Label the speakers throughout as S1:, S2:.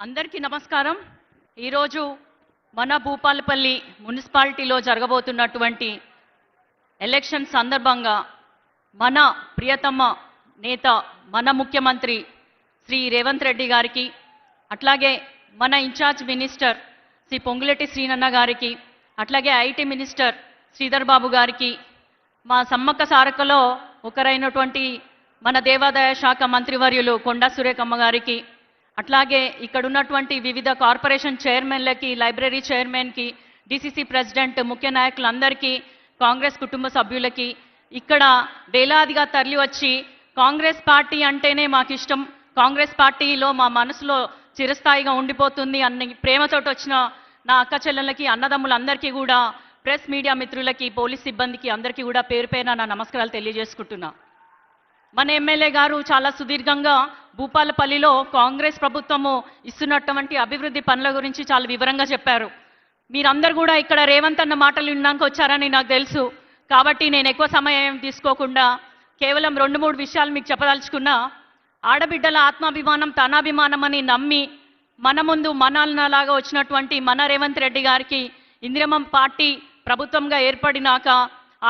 S1: అందరికీ నమస్కారం। ఈరోజు మన భూపాలపల్లి మున్సిపాలిటీలో జరగబోతున్నటువంటి ఎలక్షన్ సందర్భంగా మన ప్రియతమ నేత మన ముఖ్యమంత్రి శ్రీ రేవంత్ రెడ్డి గారికి అట్లాగే మన ఇన్ఛార్జ్ మినిస్టర్ శ్రీ పొంగులేటి శ్రీనన్న గారికి అట్లాగే ఐటీ మినిస్టర్ శ్రీధర్ బాబు గారికి మా సమ్మక్క సారకలో ఒకరైనటువంటి మన దేవాదాయ శాఖ మంత్రివర్యులు కొండా సురేఖమ్మ గారికి అట్లాగే ఇక్కడ ఉన్నటువంటి వివిధ కార్పొరేషన్ చైర్మన్లకి లైబ్రరీ చైర్మన్కి డిసిసి ప్రెసిడెంట్ ముఖ్య నాయకులందరికీ కాంగ్రెస్ కుటుంబ సభ్యులకి ఇక్కడ వేలాదిగా తరలి వచ్చి కాంగ్రెస్ పార్టీ అంటేనే మాకు ఇష్టం, కాంగ్రెస్ పార్టీలో మా మనసులో చిరస్థాయిగా ఉండిపోతుంది అన్న ప్రేమతోటి వచ్చిన నా అక్క చెల్లెళ్ళకి అన్నదమ్ములందరికీ కూడా ప్రెస్ మీడియా మిత్రులకి పోలీస్ సిబ్బందికి అందరికీ కూడా పేరు పేరున నా నమస్కారాలు తెలియజేసుకుంటున్నా। మన ఎమ్మెల్యే గారు చాలా సుదీర్ఘంగా భూపాలపల్లిలో కాంగ్రెస్ ప్రభుత్వము ఇస్తున్నటువంటి అభివృద్ధి పనుల గురించి చాలా వివరంగా చెప్పారు। మీరందరూ కూడా ఇక్కడ రేవంత్ అన్న మాటలు విన్నాక వచ్చారని నాకు తెలుసు, కాబట్టి నేను ఎక్కువ సమయం తీసుకోకుండా కేవలం 2-3 విషయాలు మీకు చెప్పదలుచుకున్నా। ఆడబిడ్డల ఆత్మాభిమానం తనాభిమానం అని నమ్మి మన ముందు మనలాగా వచ్చినటువంటి మన రేవంత్ రెడ్డి గారికి ఇందిరమ్మ పార్టీ ప్రభుత్వంగా ఏర్పడినాక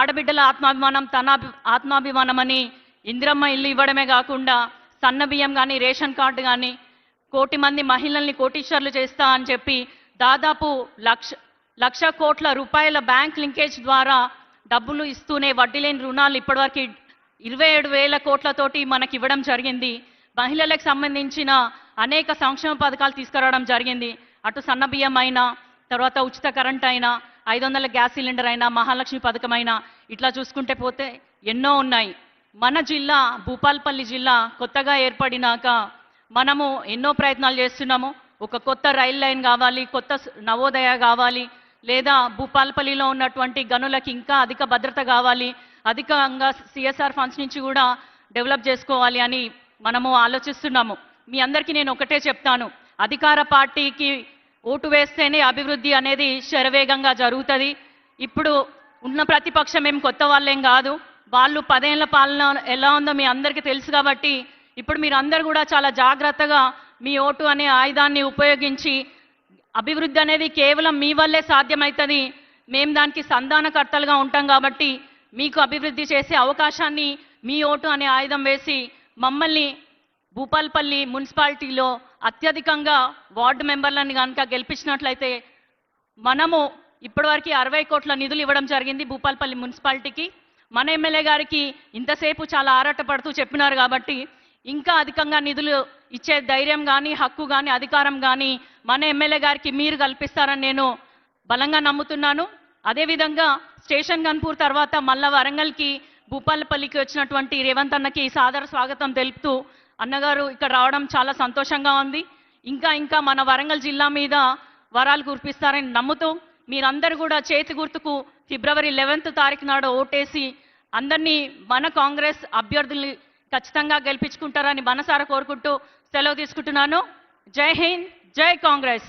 S1: ఆడబిడ్డల ఆత్మాభిమానం ఆత్మాభిమానం అని ఇందిరమ్మ ఇల్లు ఇవ్వడమే కాకుండా సన్న బియ్యం కానీ రేషన్ కార్డు కానీ 1 కోటి మంది మహిళల్ని కోటీశ్వర్లు చేస్తా అని చెప్పి దాదాపు లక్ష కోట్ల రూపాయల బ్యాంక్ లింకేజ్ ద్వారా డబ్బులు ఇస్తూనే వడ్డీ లేని రుణాలు ఇప్పటివరకు 27,000 కోట్లతోటి మనకి ఇవ్వడం జరిగింది। మహిళలకు సంబంధించిన అనేక సంక్షేమ పథకాలు తీసుకురావడం జరిగింది। అటు సన్న బియ్యం అయినా, తర్వాత ఉచిత కరెంట్ అయినా, 500 గ్యాస్ సిలిండర్ అయినా, మహాలక్ష్మి పథకం అయినా, ఇట్లా చూసుకుంటే పోతే ఎన్నో ఉన్నాయి। మన జిల్లా భూపాలపల్లి జిల్లా కొత్తగా ఏర్పడినాక మనము ఎన్నో ప్రయత్నాలు చేస్తున్నాము। ఒక కొత్త రైల్ లైన్ కావాలి, కొత్త నవోదయ కావాలి, లేదా భూపాలపల్లిలో ఉన్నటువంటి గనులకు ఇంకా అధిక భద్రత కావాలి, అధికంగా సిఎస్ఆర్ ఫండ్స్ నుంచి కూడా డెవలప్ చేసుకోవాలి అని మనము ఆలోచిస్తున్నాము। మీ అందరికీ నేను ఒకటే చెప్తాను, అధికార పార్టీకి ఓటు వేస్తేనే అభివృద్ధి అనేది శరవేగంగా జరుగుతుంది। ఇప్పుడు ఉన్న ప్రతిపక్షం ఏం కొత్త వాళ్ళేం కాదు, వాళ్ళు 10 ఏళ్ల పాలన ఎలా ఉందో మీ అందరికీ తెలుసు కాబట్టి ఇప్పుడు మీరు అందరు కూడా చాలా జాగ్రత్తగా మీ ఓటు అనే ఆయుధాన్ని ఉపయోగించి అభివృద్ధి అనేది కేవలం మీ వల్లే సాధ్యమవుతుంది, మేము దానికి సంధానకర్తలుగా ఉంటాం కాబట్టి మీకు అభివృద్ధి చేసే అవకాశాన్ని మీ ఓటు అనే ఆయుధం వేసి మమ్మల్ని భూపాలపల్లి మున్సిపాలిటీలో అత్యధికంగా వార్డు మెంబర్లను కనుక గెలిపించినట్లయితే మనము ఇప్పటివరకు 60 కోట్ల నిధులు ఇవ్వడం జరిగింది భూపాలపల్లి మున్సిపాలిటీకి। మన ఎమ్మెల్యే గారికి ఇంతసేపు చాలా ఆరాటపడుతూ చెప్పినారు కాబట్టి ఇంకా అధికంగా నిధులు ఇచ్చే ధైర్యం కానీ హక్కు కానీ అధికారం కానీ మన ఎమ్మెల్యే గారికి మీరు కల్పిస్తారని నేను బలంగా నమ్ముతున్నాను। అదేవిధంగా స్టేషన్ గన్పూర్ తర్వాత మళ్ళా వరంగల్కి భూపాలపల్లికి వచ్చినటువంటి రేవంత్ అన్నకి సాదర స్వాగతం తెలుపుతూ అన్నగారు ఇక్కడ రావడం చాలా సంతోషంగా ఉంది। ఇంకా మన వరంగల్ జిల్లా మీద వరాలు కురిపిస్తారని నమ్ముతూ మీరందరూ కూడా చేతి గుర్తుకు ఫిబ్రవరి 11వ తారీఖు నాడు ఓటేసి అందరినీ మన కాంగ్రెస్ అభ్యర్థుల్ని ఖచ్చితంగా గెలిపించుకుంటారని మనసారా కోరుకుంటూ సెలవు తీసుకుంటున్నాను। జై హింద్, జై కాంగ్రెస్।